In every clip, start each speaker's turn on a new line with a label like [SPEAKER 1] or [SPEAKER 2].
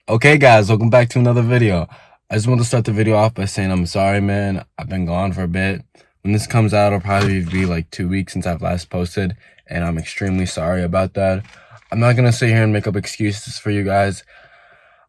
[SPEAKER 1] Okay guys, welcome back to another video. I just want to start the video off by saying I'm sorry, man. I've been gone for a bit. When this comes out, it'll probably be like 2 weeks since I've last posted, and I'm extremely sorry about that. I'm not gonna sit here and make up excuses for you guys.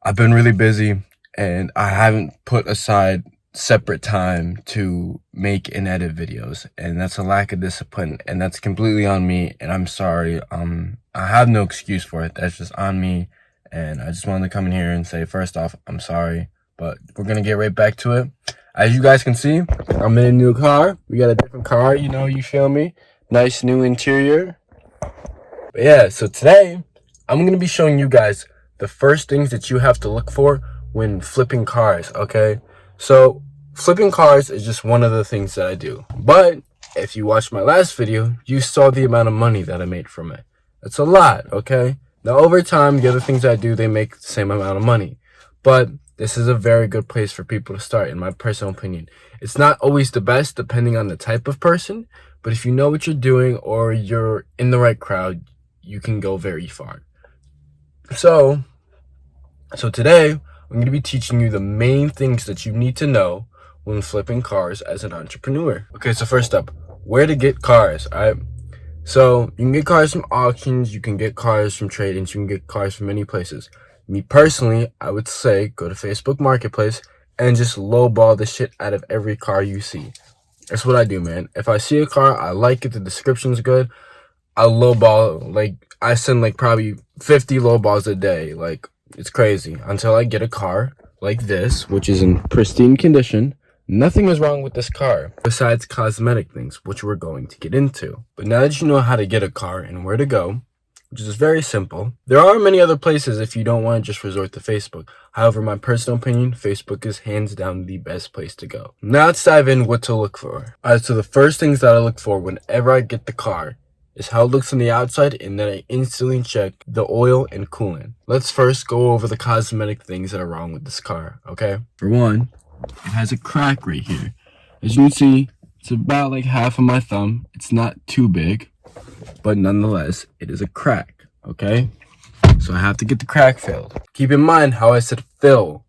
[SPEAKER 1] I've been really busy, and I haven't put aside separate time to make and edit videos, and that's a lack of discipline, and that's completely on me, and I'm sorry. I have no excuse for it. That's just on me. And I just wanted to come in here and say, first off, I'm sorry, but we're going to get right back to it. As you guys can see, I'm in a new car. We got a different car, you feel me? Nice new interior. But yeah, so today, I'm going to be showing you guys the first things that you have to look for when flipping cars, okay? So, flipping cars is just one of the things that I do. But, if you watched my last video, you saw the amount of money that I made from it. It's a lot, okay? Now, over time, the other things I do, they make the same amount of money. But this is a very good place for people to start, in my personal opinion. It's not always the best, depending on the type of person. But if you know what you're doing or you're in the right crowd, you can go very far. So today, I'm going to be teaching you the main things that you need to know when flipping cars as an entrepreneur. Okay, so first up, where to get cars, all right? So, you can get cars from auctions, you can get cars from trade-ins, you can get cars from many places. Me personally, I would say go to Facebook Marketplace and just lowball the shit out of every car you see. That's what I do, man. If I see a car, I like it, the description's good, I'll lowball, I send probably 50 lowballs a day. It's crazy. Until I get a car like this, which is in pristine condition. Nothing is wrong with this car, besides cosmetic things, which we're going to get into. But now that you know how to get a car and where to go, which is very simple, there are many other places if you don't want to just resort to Facebook. However, my personal opinion, Facebook is hands down the best place to go. Now let's dive in what to look for. Alright, so the first things that I look for whenever I get the car is how it looks on the outside, and then I instantly check the oil and coolant. Let's first go over the cosmetic things that are wrong with this car, okay? For one, it has a crack right here. As you can see, it's about half of my thumb. It's not too big, but nonetheless, it is a crack, okay? So I have to get the crack filled. Keep in mind how I said fill.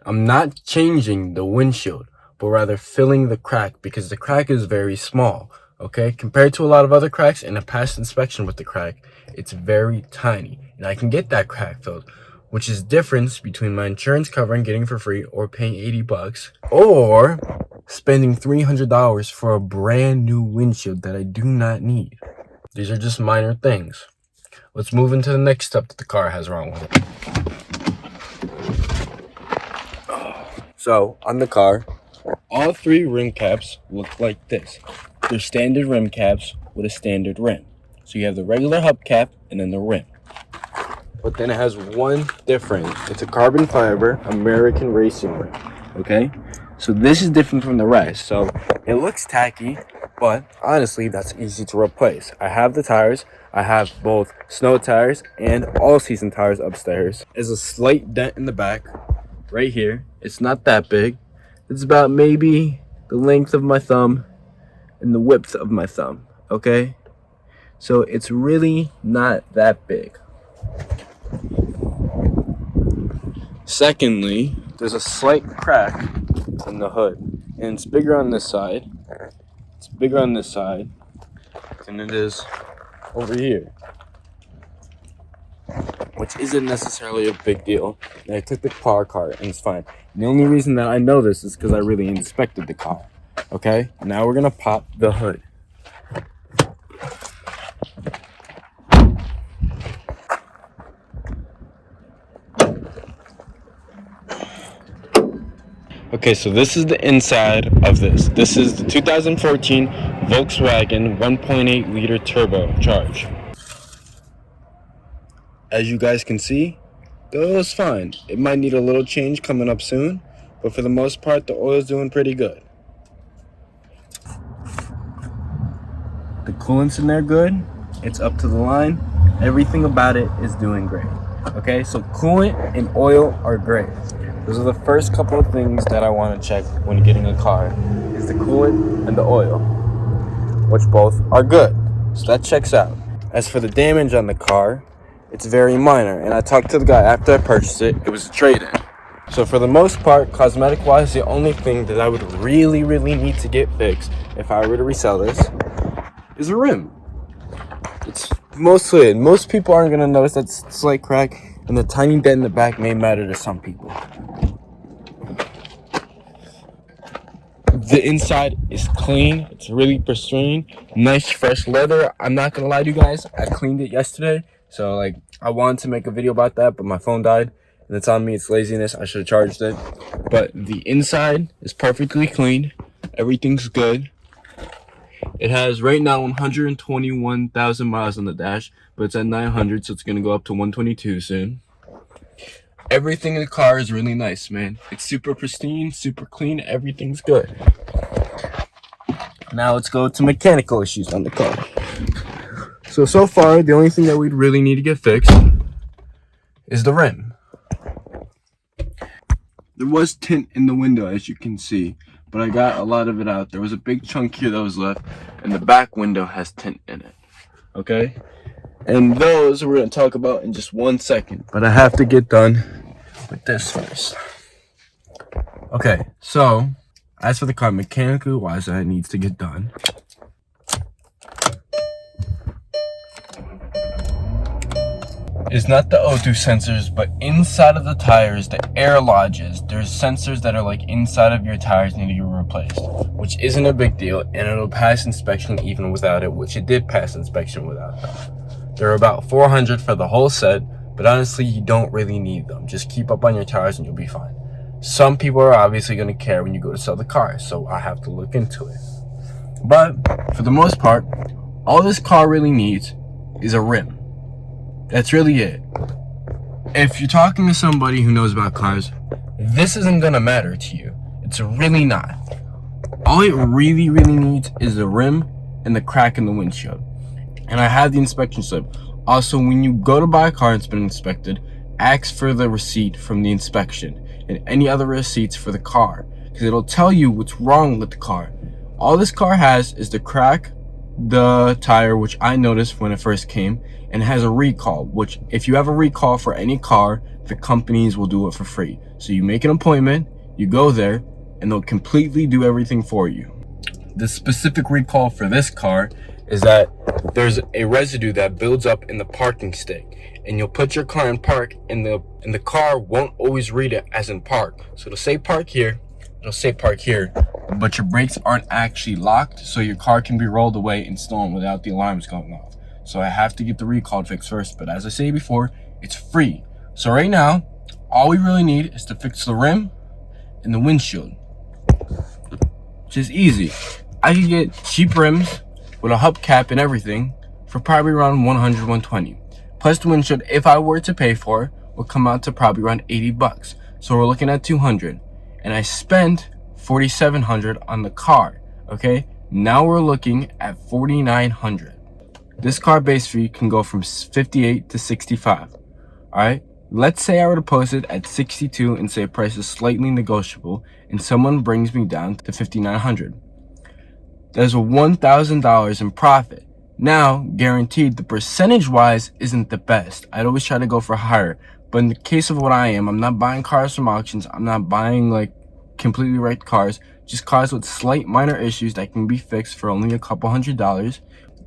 [SPEAKER 1] I'm not changing the windshield, but rather filling the crack, because the crack is very small, okay? Compared to a lot of other cracks, in a past inspection with the crack, it's very tiny, and I can get that crack filled, which is difference between my insurance covering getting for free or paying 80 bucks or spending $300 for a brand new windshield that I do not need. These are just minor things. Let's move into the next step that the car has wrong with it. So, on the car, all 3 rim caps look like this. They're standard rim caps with a standard rim. So you have the regular hubcap and then the rim. But then it has one difference. It's a carbon fiber American racing rim, okay? So this is different from the rest. So it looks tacky, but honestly, that's easy to replace. I have the tires. I have both snow tires and all-season tires upstairs. There's a slight dent in the back right here. It's not that big. It's about maybe the length of my thumb and the width of my thumb, okay? So it's really not that big. Secondly, there's a slight crack in the hood, and it's bigger on this side. It's bigger on this side than it is over here, which isn't necessarily a big deal. And I took the car and it's fine. And the only reason that I know this is because I really inspected the car. Okay, now we're gonna pop the hood. Okay, so this is the inside of this. This is the 2014 Volkswagen 1.8 liter turbocharged. As you guys can see, the oil is fine. It might need a little change coming up soon, but for the most part, the oil is doing pretty good. The coolant's in there good. It's up to the line. Everything about it is doing great. Okay, so coolant and oil are great. Those are the first couple of things that I want to check when getting a car, is the coolant and the oil, which both are good. So that checks out. As for the damage on the car, it's very minor. And I talked to the guy after I purchased it. It was a trade-in. So for the most part, cosmetic-wise, the only thing that I would really need to get fixed if I were to resell this is a rim. It's mostly it. Most people aren't going to notice that slight crack, and the tiny dent in the back may matter to some people. The inside is clean. It's really pristine. Nice fresh leather. I'm not going to lie to you guys. I cleaned it yesterday. So like I wanted to make a video about that, but my phone died. And it's on me. It's laziness. I should have charged it. But the inside is perfectly clean. Everything's good. It has right now 121,000 miles on the dash, but it's at 900, so it's going to go up to 122 soon. Everything in the car is really nice, man. It's super pristine, super clean. Everything's good. Now let's go to mechanical issues on the car. So far, the only thing that we'd really need to get fixed is the rim. There was tint in the window, as you can see, but I got a lot of it out. There was a big chunk here that was left, and the back window has tint in it. Okay? And those we're going to talk about in just 1 second, but I have to get done with this first. Okay, so as for the car, mechanically wise, that needs to get done. Is not the O2 sensors, but inside of the tires, the air lodges. There's sensors that are like inside of your tires need to be replaced, which isn't a big deal, and it'll pass inspection even without it, which it did pass inspection without them. They're about $400 for the whole set, but honestly, you don't really need them. Just keep up on your tires and you'll be fine. Some people are obviously going to care when you go to sell the car, so I have to look into it. But for the most part, all this car really needs is a rim. That's really it. If you're talking to somebody who knows about cars, this isn't gonna matter to you. It's really not. All it really needs is the rim and the crack in the windshield. And I have the inspection slip. Also, when you go to buy a car and it's been inspected, ask for the receipt from the inspection and any other receipts for the car, because it'll tell you what's wrong with the car. All this car has is the crack, the tire, which I noticed when it first came, and it has a recall, which if you have a recall for any car, the companies will do it for free. So you make an appointment, you go there, and they'll completely do everything for you. The specific recall for this car is that there's a residue that builds up in the parking stick, and you'll put your car in park, and the car won't always read it as in park. So it'll say park here, it'll say park here, but your brakes aren't actually locked, so your car can be rolled away and stolen without the alarms going off. So I have to get the recall fixed first, but as I say before, it's free. So right now, all we really need is to fix the rim and the windshield, which is easy. I could get cheap rims with a hubcap and everything for probably around 100, 120. Plus the windshield, if I were to pay for it, would come out to probably around 80 bucks. So we're looking at 200. And I spent 4,700 on the car, okay? Now we're looking at 4,900. This car base fee can go from 58 to 65, all right? Let's say I were to post it at 62 and say price is slightly negotiable, and someone brings me down to 5,900. There's $1,000 in profit. Now, guaranteed, the percentage-wise isn't the best. I'd always try to go for higher, but in the case of what I am, I'm not buying cars from auctions. I'm not buying like completely wrecked cars, just cars with slight minor issues that can be fixed for only a couple $100.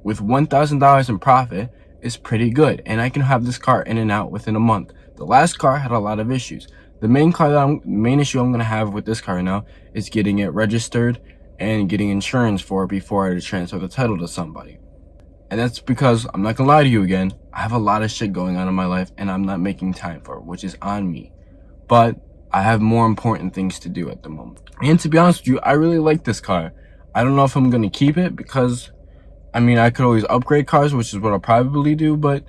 [SPEAKER 1] With $1,000 in profit is pretty good, and I can have this car in and out within a month. The last car had a lot of issues. The main issue I'm gonna have with this car right now is getting it registered and getting insurance for it before I transfer the title to somebody. And that's because, I'm not gonna lie to you again, I have a lot of shit going on in my life and I'm not making time for it, which is on me. But I have more important things to do at the moment. And to be honest with you, I really like this car. I don't know if I'm gonna keep it because, I mean, I could always upgrade cars, which is what I'll probably do, but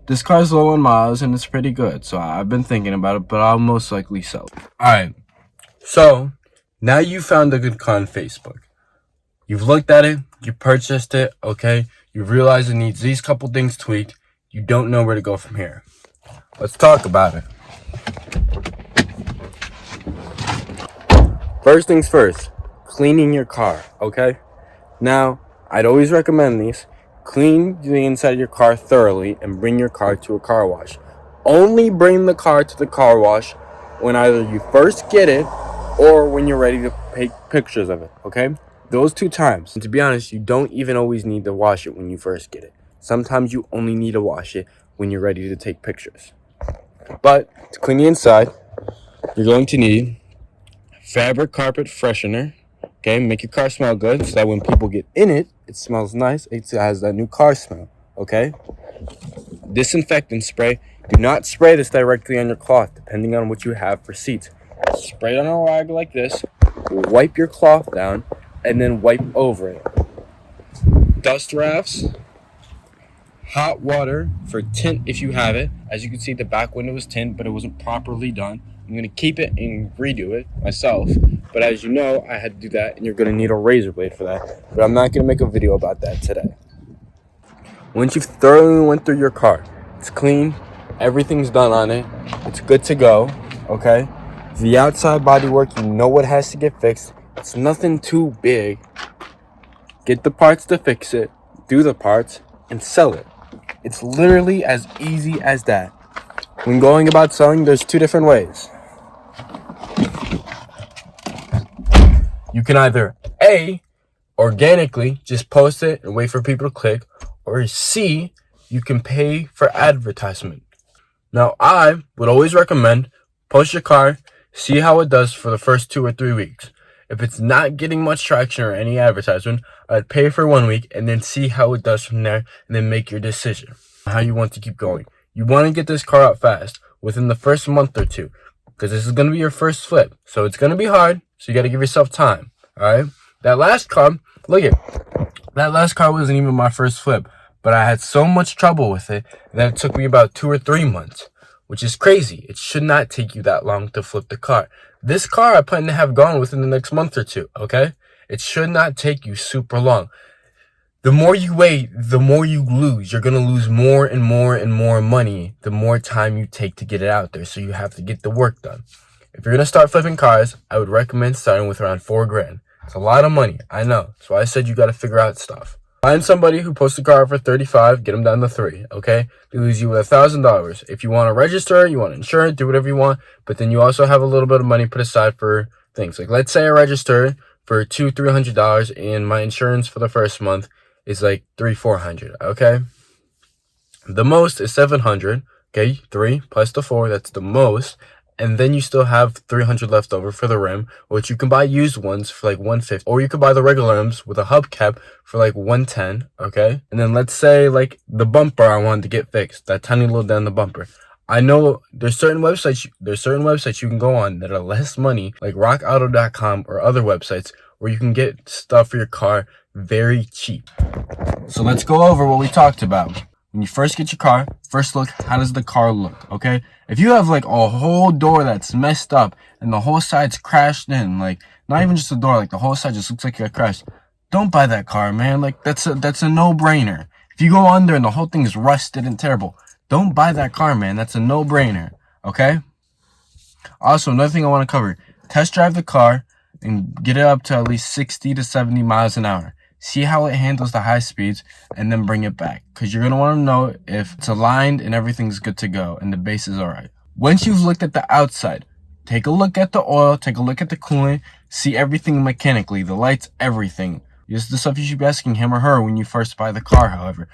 [SPEAKER 1] this car's low on miles and it's pretty good. So I've been thinking about it, but I'll most likely sell it. Alright, so now you found a good car on Facebook. You've looked at it, you purchased it, okay? You realize it needs these couple things tweaked. You don't know where to go from here. Let's talk about it. First things first, cleaning your car, okay? Now, I'd always recommend these. Clean the inside of your car thoroughly and bring your car to a car wash. Only bring the car to the car wash when either you first get it or when you're ready to take pictures of it, okay? Those 2 times. And to be honest, you don't even always need to wash it when you first get it. Sometimes you only need to wash it when you're ready to take pictures. But to clean the inside, you're going to need fabric carpet freshener. Okay, make your car smell good so that when people get in it, it smells nice. It has that new car smell. Okay, disinfectant spray. Do not spray this directly on your cloth, depending on what you have for seats. Spray it on a rag like this, wipe your cloth down, and then wipe over it. Dust rafts, hot water for tint if you have it. As you can see, the back window was tint, but it wasn't properly done. I'm going to keep it and redo it myself. But as you know, I had to do that, and you're going to need a razor blade for that. But I'm not going to make a video about that today. Once you've thoroughly went through your car, it's clean, everything's done on it, it's good to go, okay? The outside bodywork, you know what has to get fixed. It's nothing too big. Get the parts to fix it, do the parts, and sell it. It's literally as easy as that. When going about selling, there's 2 different ways. You can either A, organically just post it and wait for people to click, or C, you can pay for advertisement. Now, I would always recommend post your car, see how it does for the first 2 or 3 weeks. If it's not getting much traction or any advertisement, I'd pay for 1 week and then see how it does from there, and then make your decision on how you want to keep going. You want to get this car out fast within the first month or 2, because this is going to be your first flip. So it's going to be hard, so you got to give yourself time, all right? That last car, that last car wasn't even my first flip, but I had so much trouble with it that it took me about 2 or 3 months, which is crazy. It should not take you that long to flip the car. This car I plan to have gone within the next month or 2, okay? It should not take you super long. The more you wait, the more you lose. You're going to lose more and more and more money the more time you take to get it out there, so you have to get the work done. If you're going to start flipping cars, I would recommend starting with around $4,000. It's a lot of money, I know. So I said you got to figure out stuff. Find somebody who posts a car for $35, get them down to $3, okay? They lose you with $1,000. If you want to register, you want to insure it, do whatever you want, but then you also have a little bit of money put aside for things. Like, let's say I register for $200-300, and my insurance for the first month is like $300-400, okay? The most is $700, okay? 3 plus the 4, that's the most. And then you still have $300 left over for the rim, which you can buy used ones for like $150, or you can buy the regular rims with a hubcap for like $110, okay? And then let's say like the bumper I wanted to get fixed, that tiny little dent in the bumper. I know there's certain websites you can go on that are less money, like rockauto.com or other websites, where you can get stuff for your car very cheap. So let's go over what we talked about. When you first get your car, first look, how does the car look, okay? If you have like a whole door that's messed up and the whole side's crashed in, like not even just the door, like the whole side just looks like it got crashed, don't buy that car, man. Like that's a no-brainer. If you go under and the whole thing is rusted and terrible, don't buy that car, man. That's a no-brainer, okay? Also, another thing I want to cover, test drive the car and get it up to at least 60 to 70 miles an hour. See how it handles the high speeds, and then bring it back, because you're going to want to know if it's aligned and everything's good to go and the base is all right. Once you've looked at the outside, take a look at the oil, take a look at the coolant, see everything mechanically, the lights, everything. This is the stuff you should be asking him or her when you first buy the car, however.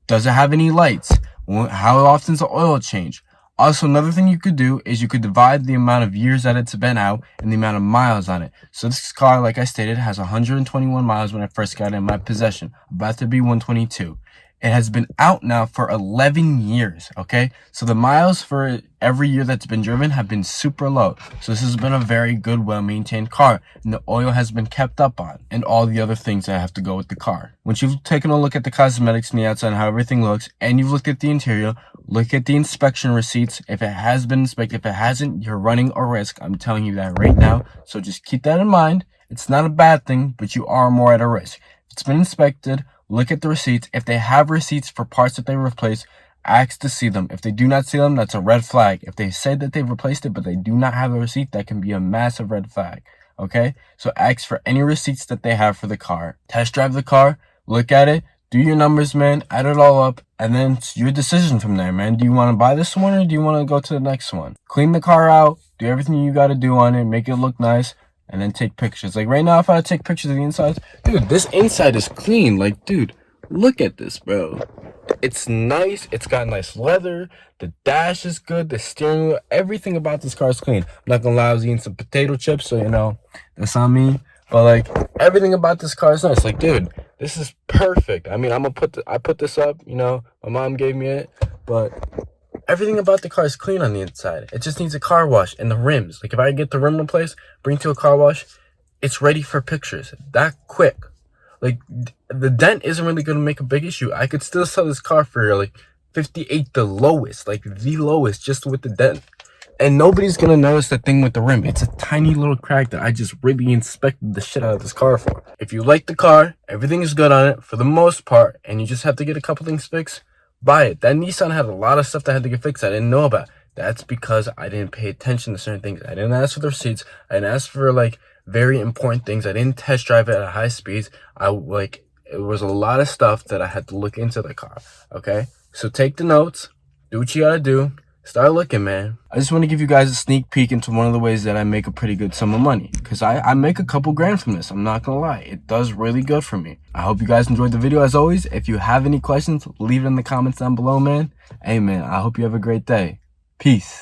[SPEAKER 1] Does it have any lights? How often does the oil change? Also, another thing you could do is you could divide the amount of years that it's been out and the amount of miles on it. So this car, like I stated, has 121 miles when I first got it in my possession, about to be 122. It has been out now for 11 years, okay? So the miles for every year that's been driven have been super low. So this has been a very good, well-maintained car, and the oil has been kept up on, and all the other things that have to go with the car. Once you've taken a look at the cosmetics and the outside and how everything looks, and you've looked at the interior, look at the inspection receipts. If it has been inspected, if it hasn't, you're running a risk. I'm telling you that right now. So just keep that in mind. It's not a bad thing, but you are more at a risk. If it's been inspected, look at the receipts. If they have receipts for parts that they replaced, ask to see them. If they do not see them, that's a red flag. If they said that they've replaced it, but they do not have a receipt, that can be a massive red flag. Okay? So ask for any receipts that they have for the car. Test drive the car. Look at it. do your numbers, man, add it all up, and then it's your decision from there, man. Do you want to buy this one or do you want to go to the next one? Clean the car out, do everything you got to do on it, make it look nice, and then take pictures. Like right now, if I take pictures of the inside, dude, this inside is clean. Like, dude, look at this, bro. It's nice. It's got nice leather. The dash is good. The steering wheel, everything about this car is clean. I'm not gonna lie, I was eating some potato chips, so you know, that's on me. But like, everything about this car is nice. Like, dude, this is perfect. I mean, I put this up, you know, my mom gave me it, but everything about the car is clean on the inside. It just needs a car wash and the rims. Like, if I get the rim replaced, bring to a car wash, it's ready for pictures that quick. Like, the dent isn't really going to make a big issue. I could still sell this car for like 58, the lowest, like the lowest, just with the dent. And nobody's going to notice the thing with the rim. It's a tiny little crack that I just really inspected the shit out of this car for. If you like the car, everything is good on it for the most part, and you just have to get a couple things fixed, buy it. That Nissan had a lot of stuff that had to get fixed I didn't know about. That's because I didn't pay attention to certain things. I didn't ask for the receipts. I didn't ask for like very important things. I didn't test drive it at high speeds. It was a lot of stuff that I had to look into the car. Okay, so take the notes, do what you gotta do, start looking, man. I just want to give you guys a sneak peek into one of the ways that I make a pretty good sum of money, because I make a couple grand from this. I'm not gonna lie, it does really good for me. I hope you guys enjoyed the video. As always, if you have any questions, leave it in the comments down below, man. Hey man, I hope you have a great day. Peace.